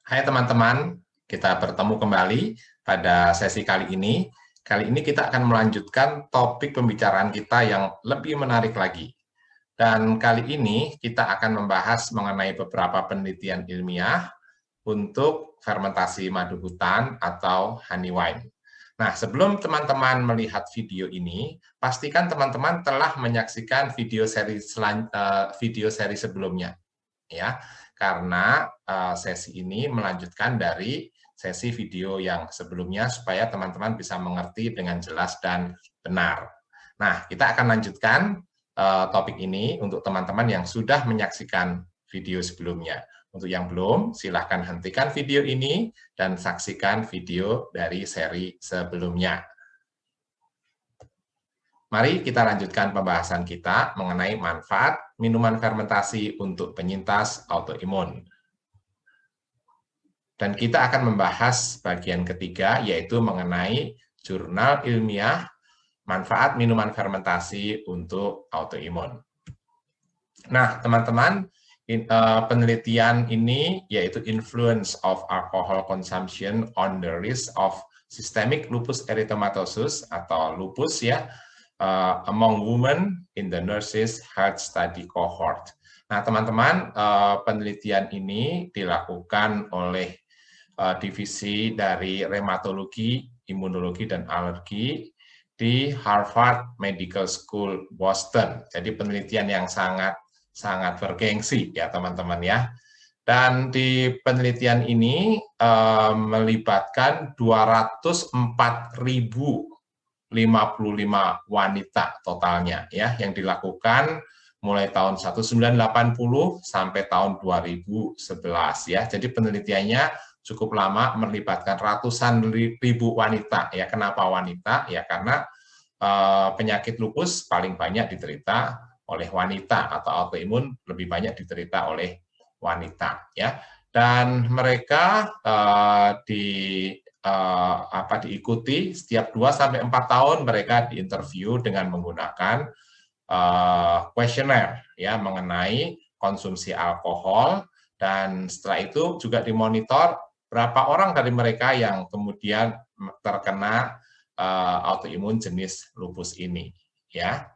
Hai teman-teman, kita bertemu kembali pada sesi kali ini. Kali ini kita akan melanjutkan topik pembicaraan kita yang lebih menarik lagi. Dan kali ini kita akan membahas mengenai beberapa penelitian ilmiah untuk fermentasi madu hutan atau honey wine. Nah, sebelum teman-teman melihat video ini, pastikan teman-teman telah menyaksikan video seri sebelumnya, ya, karena sesi ini melanjutkan dari sesi video yang sebelumnya supaya teman-teman bisa mengerti dengan jelas dan benar. Nah, kita akan lanjutkan topik ini untuk teman-teman yang sudah menyaksikan video sebelumnya. Untuk yang belum, silahkan hentikan video ini dan saksikan video dari seri sebelumnya. Mari kita lanjutkan pembahasan kita mengenai manfaat minuman fermentasi untuk penyintas autoimun. Dan kita akan membahas bagian ketiga, yaitu mengenai jurnal ilmiah manfaat minuman fermentasi untuk autoimun. Nah, teman-teman, penelitian ini yaitu Influence of Alcohol Consumption on the Risk of Systemic Lupus Erythematosus atau lupus ya, among women in the Nurses Health Study Cohort. Nah, teman-teman, penelitian ini dilakukan oleh divisi dari rheumatologi, imunologi, dan alergi di Harvard Medical School Boston. Jadi penelitian yang sangat bergengsi ya teman-teman ya. Dan di penelitian ini melibatkan 204.055 wanita totalnya ya yang dilakukan mulai tahun 1980 sampai tahun 2011 ya. Jadi penelitiannya cukup lama, melibatkan ratusan ribu wanita ya. Kenapa wanita? Ya karena penyakit lupus paling banyak diderita oleh wanita atau autoimun lebih banyak diderita oleh wanita ya. Dan mereka diikuti setiap 2-4 tahun mereka diinterview dengan menggunakan kuesioner ya mengenai konsumsi alkohol, dan setelah itu juga dimonitor berapa orang dari mereka yang kemudian terkena autoimun jenis lupus ini ya.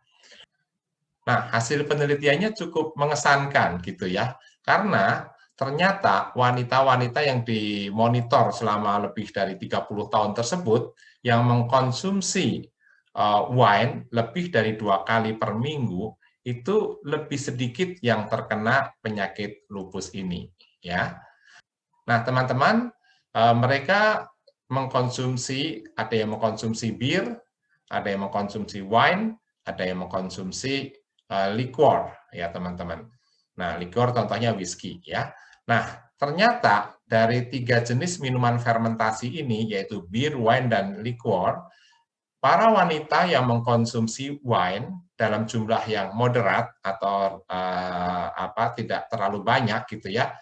Nah, hasil penelitiannya cukup mengesankan gitu ya, karena ternyata wanita-wanita yang dimonitor selama lebih dari 30 tahun tersebut yang mengkonsumsi wine lebih dari 2 kali per minggu itu lebih sedikit yang terkena penyakit lupus ini ya. Nah, teman-teman, mereka mengkonsumsi, ada yang mengkonsumsi bir, ada yang mengkonsumsi wine, ada yang mengkonsumsi liquor ya teman-teman. Nah, liquor contohnya whisky ya. Nah, ternyata dari 3 jenis minuman fermentasi ini yaitu bir, wine, dan liquor, para wanita yang mengkonsumsi wine dalam jumlah yang moderat atau tidak terlalu banyak gitu ya,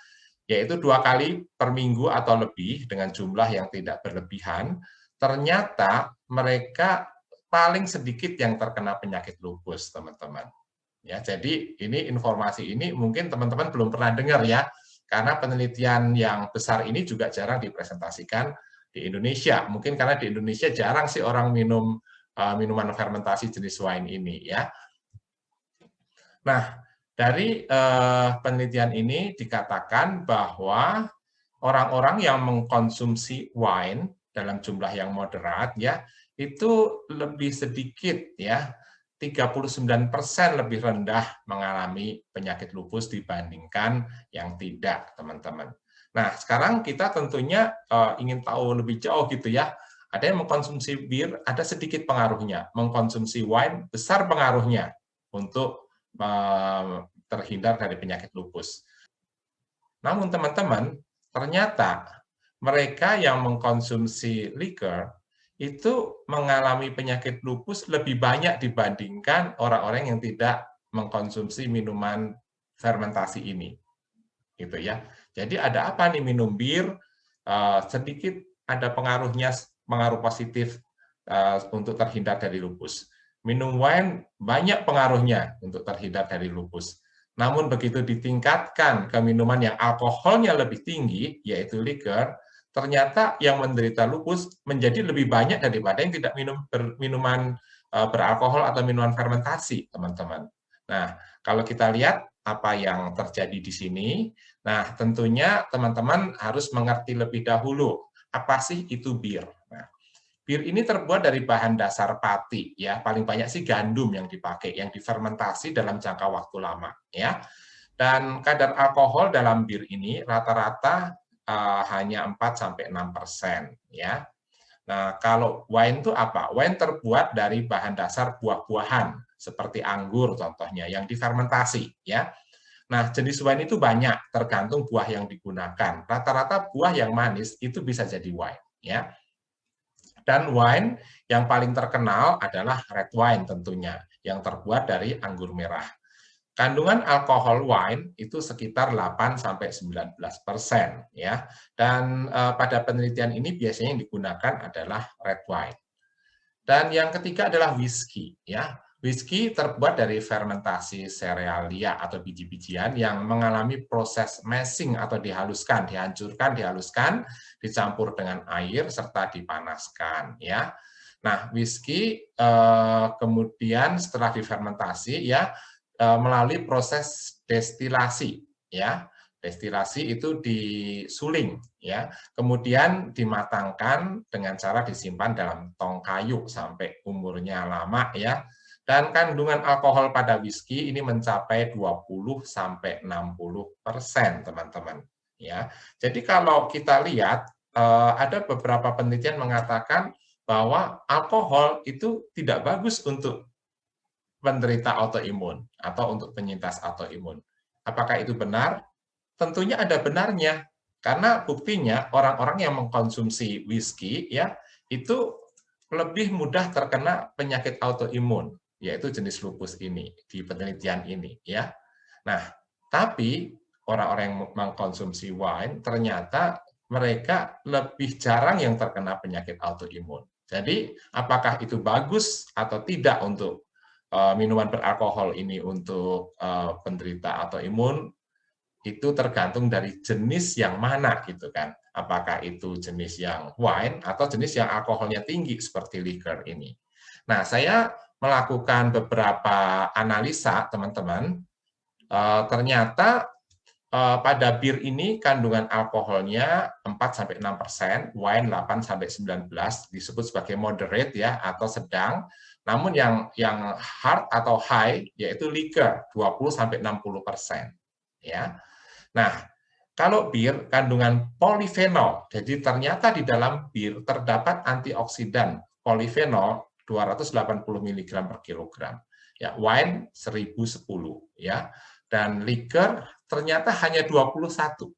yaitu 2 kali per minggu atau lebih dengan jumlah yang tidak berlebihan, ternyata mereka paling sedikit yang terkena penyakit lupus, teman-teman. Ya, jadi ini informasi ini mungkin teman-teman belum pernah dengar ya, karena penelitian yang besar ini juga jarang dipresentasikan di Indonesia. Mungkin karena di Indonesia jarang sih orang minum minuman fermentasi jenis wine ini ya. Nah, dari penelitian ini dikatakan bahwa orang-orang yang mengkonsumsi wine dalam jumlah yang moderat ya itu lebih sedikit ya, 39% lebih rendah mengalami penyakit lupus dibandingkan yang tidak, teman-teman. Nah, sekarang kita tentunya ingin tahu lebih jauh gitu ya. Ada yang mengkonsumsi bir, ada sedikit pengaruhnya. Mengkonsumsi wine, besar pengaruhnya untuk terhindar dari penyakit lupus. Namun teman-teman, ternyata mereka yang mengkonsumsi liquor itu mengalami penyakit lupus lebih banyak dibandingkan orang-orang yang tidak mengkonsumsi minuman fermentasi ini. Gitu ya. Jadi ada apa nih minum bir? Sedikit ada pengaruhnya, pengaruh positif untuk terhindar dari lupus. Minum wine banyak pengaruhnya untuk terhindar dari lupus. namun begitu ditingkatkan ke minuman yang alkoholnya lebih tinggi, yaitu liquor, ternyata yang menderita lupus menjadi lebih banyak daripada yang tidak minum minuman beralkohol atau minuman fermentasi, teman-teman. Nah, kalau kita lihat apa yang terjadi di sini, nah tentunya teman-teman harus mengerti lebih dahulu apa sih itu bir. Nah, bir ini terbuat dari bahan dasar pati, ya paling banyak sih gandum yang dipakai, yang difermentasi dalam jangka waktu lama, ya. Dan kadar alkohol dalam bir ini rata-rata hanya 4-6%, ya. Nah, kalau wine itu apa? Wine terbuat dari bahan dasar buah-buahan seperti anggur contohnya yang difermentasi, ya. Nah, jenis wine itu banyak tergantung buah yang digunakan. Rata-rata buah yang manis itu bisa jadi wine, ya. Dan wine yang paling terkenal adalah red wine tentunya, yang terbuat dari anggur merah. Kandungan alkohol wine itu sekitar 8-19%, ya. Dan pada penelitian ini biasanya yang digunakan adalah red wine. Dan yang ketiga adalah whisky, ya. Whisky terbuat dari fermentasi serealia atau biji-bijian yang mengalami proses mashing atau dihaluskan, dihaluskan, dicampur dengan air serta dipanaskan, ya. Nah, whisky kemudian setelah difermentasi, ya, melalui proses destilasi, ya. Destilasi itu disuling, ya, kemudian dimatangkan dengan cara disimpan dalam tong kayu sampai umurnya lama, ya. Dan kandungan alkohol pada whisky ini mencapai 20-60%, teman-teman. Ya, jadi kalau kita lihat ada beberapa penelitian mengatakan bahwa alkohol itu tidak bagus untuk penderita autoimun atau untuk penyintas autoimun. Apakah itu benar? Tentunya ada benarnya, karena buktinya orang-orang yang mengkonsumsi whisky, ya, itu lebih mudah terkena penyakit autoimun, yaitu jenis lupus ini di penelitian ini, ya. Nah, tapi orang-orang yang mengkonsumsi wine ternyata mereka lebih jarang yang terkena penyakit autoimun. Jadi, apakah itu bagus atau tidak untuk minuman beralkohol ini untuk penderita autoimun? Itu tergantung dari jenis yang mana gitu kan. Apakah itu jenis yang wine atau jenis yang alkoholnya tinggi seperti liquor ini. Nah, saya melakukan beberapa analisa, teman-teman. Ternyata pada bir ini kandungan alkoholnya 4-6%, wine 8-19, disebut sebagai moderate ya atau sedang. Namun yang hard atau high yaitu liquor 20-60%, ya. Nah, kalau bir kandungan polifenol, jadi ternyata di dalam bir terdapat antioksidan polifenol 280 mg per kilogram. Ya, wine 1010, ya. Dan liquor ternyata hanya 21.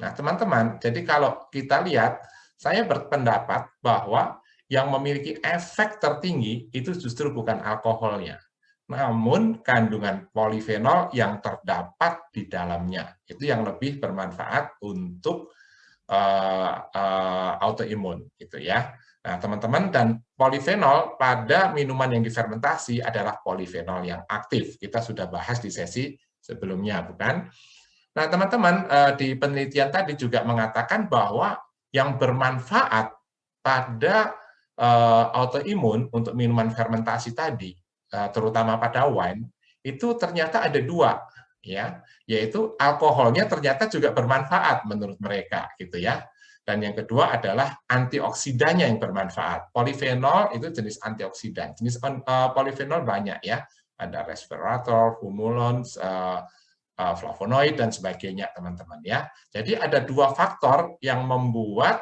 Nah, teman-teman, jadi kalau kita lihat, saya berpendapat bahwa yang memiliki efek tertinggi itu justru bukan alkoholnya, namun kandungan polifenol yang terdapat di dalamnya itu yang lebih bermanfaat untuk autoimun gitu ya. Nah, teman-teman, dan polifenol pada minuman yang difermentasi adalah polifenol yang aktif. Kita sudah bahas di sesi sebelumnya, bukan? Nah, teman-teman, di penelitian tadi juga mengatakan bahwa yang bermanfaat pada autoimun untuk minuman fermentasi tadi, terutama pada wine, itu ternyata ada dua, ya, yaitu alkoholnya ternyata juga bermanfaat menurut mereka, gitu ya. Dan yang kedua adalah antioksidannya yang bermanfaat. Polifenol itu jenis antioksidan. Jenis polifenol banyak ya, ada resveratrol, humulons, flavonoid dan sebagainya, teman-teman ya. Jadi ada dua faktor yang membuat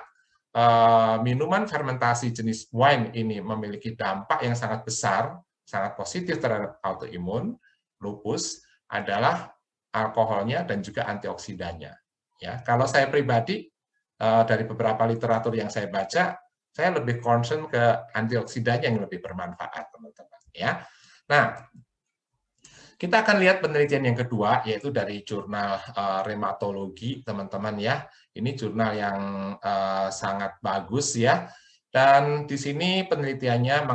minuman fermentasi jenis wine ini memiliki dampak yang sangat besar, sangat positif terhadap autoimun, lupus, adalah alkoholnya dan juga antioksidannya. Ya, kalau saya pribadi dari beberapa literatur yang saya baca, saya lebih concern ke antioksidannya yang lebih bermanfaat, teman-teman. Ya, nah kita akan lihat penelitian yang kedua, yaitu dari jurnal Rheumatology, teman-teman ya. Ini jurnal yang sangat bagus ya. Dan di sini penelitiannya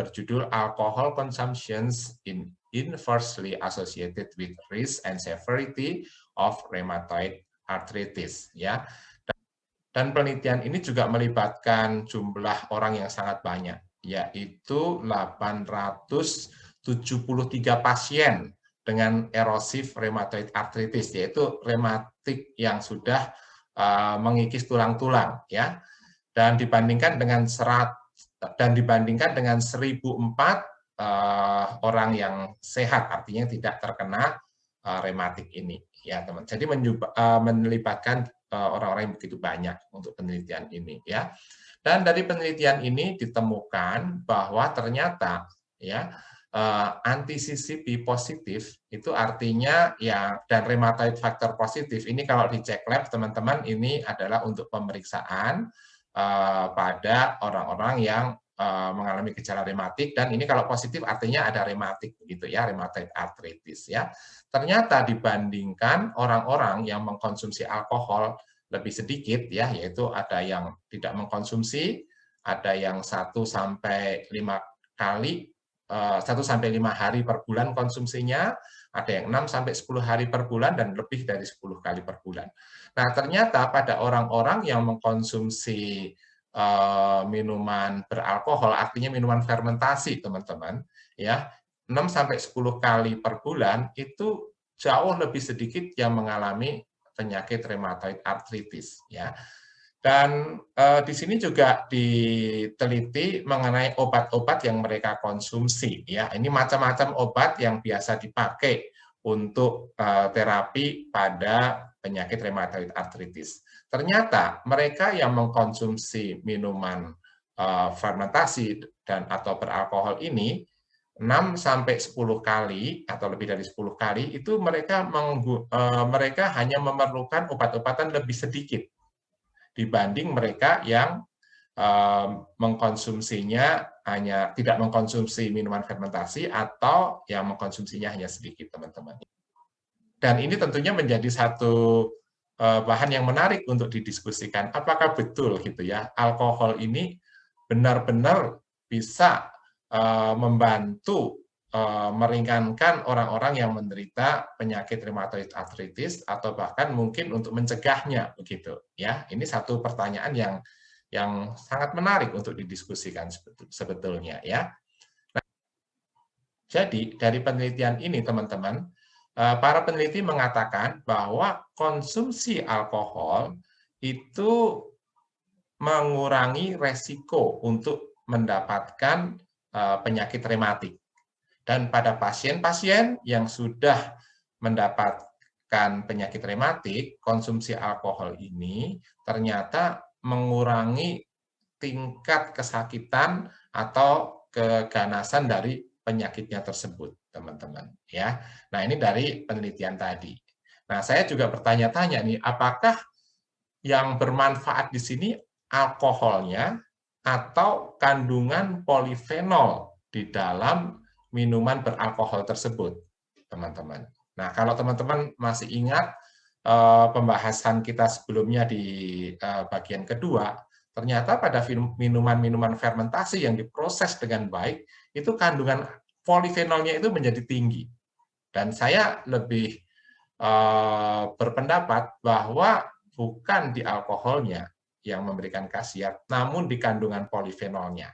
berjudul Alcohol Consumptions in inversely associated with risk and severity of rheumatoid arthritis, ya. Dan penelitian ini juga melibatkan jumlah orang yang sangat banyak, yaitu 873 pasien dengan erosif rheumatoid arthritis, yaitu rematik yang sudah mengikis tulang-tulang, ya. Dan dibandingkan dengan 1004 orang yang sehat, artinya tidak terkena rematik ini, ya teman. Jadi melibatkan orang-orang yang begitu banyak untuk penelitian ini, ya. Dan dari penelitian ini ditemukan bahwa ternyata, ya, anti-CCP positif itu artinya ya, dan rheumatoid factor positif ini kalau dicek lab teman-teman, ini adalah untuk pemeriksaan pada orang-orang yang mengalami gejala rematik, dan ini kalau positif artinya ada rematik begitu ya, rheumatoid arthritis, ya. Ternyata dibandingkan orang-orang yang mengkonsumsi alkohol lebih sedikit, ya, yaitu ada yang tidak mengkonsumsi, ada yang 1 sampai 5 hari per bulan konsumsinya, ada yang 6 sampai 10 hari per bulan, dan lebih dari 10 kali per bulan. Nah, ternyata pada orang-orang yang mengkonsumsi minuman beralkohol, artinya minuman fermentasi, teman-teman, ya, 6 sampai 10 kali per bulan itu jauh lebih sedikit yang mengalami penyakit rheumatoid arthritis, ya. Dan di sini juga diteliti mengenai obat-obat yang mereka konsumsi, ya. Ini macam-macam obat yang biasa dipakai untuk terapi pada penyakit rheumatoid arthritis. Ternyata mereka yang mengkonsumsi minuman fermentasi dan atau beralkohol ini 6 sampai 10 kali atau lebih dari 10 kali itu mereka hanya memerlukan obat-obatan lebih sedikit dibanding mereka yang mengkonsumsinya tidak mengkonsumsi minuman fermentasi atau yang mengkonsumsinya hanya sedikit, teman-teman. Dan ini tentunya menjadi satu bahan yang menarik untuk didiskusikan. Apakah betul gitu ya, alkohol ini benar-benar bisa membantu meringankan orang-orang yang menderita penyakit rheumatoid arthritis atau bahkan mungkin untuk mencegahnya begitu ya. Ini satu pertanyaan yang sangat menarik untuk didiskusikan sebetulnya ya. Nah, jadi dari penelitian ini teman-teman, para peneliti mengatakan bahwa konsumsi alkohol itu mengurangi resiko untuk mendapatkan penyakit rematik. Dan pada pasien-pasien yang sudah mendapatkan penyakit rematik, konsumsi alkohol ini ternyata mengurangi tingkat kesakitan atau keganasan dari penyakitnya tersebut, teman-teman. Ya, nah ini dari penelitian tadi. Nah, saya juga bertanya-tanya nih, apakah yang bermanfaat di sini alkoholnya atau kandungan polifenol di dalam minuman beralkohol tersebut, teman-teman. Nah, kalau teman-teman masih ingat pembahasan kita sebelumnya di bagian kedua, ternyata pada minuman-minuman fermentasi yang diproses dengan baik, itu kandungan polifenolnya itu menjadi tinggi. Dan saya lebih berpendapat bahwa bukan di alkoholnya yang memberikan khasiat, namun di kandungan polifenolnya.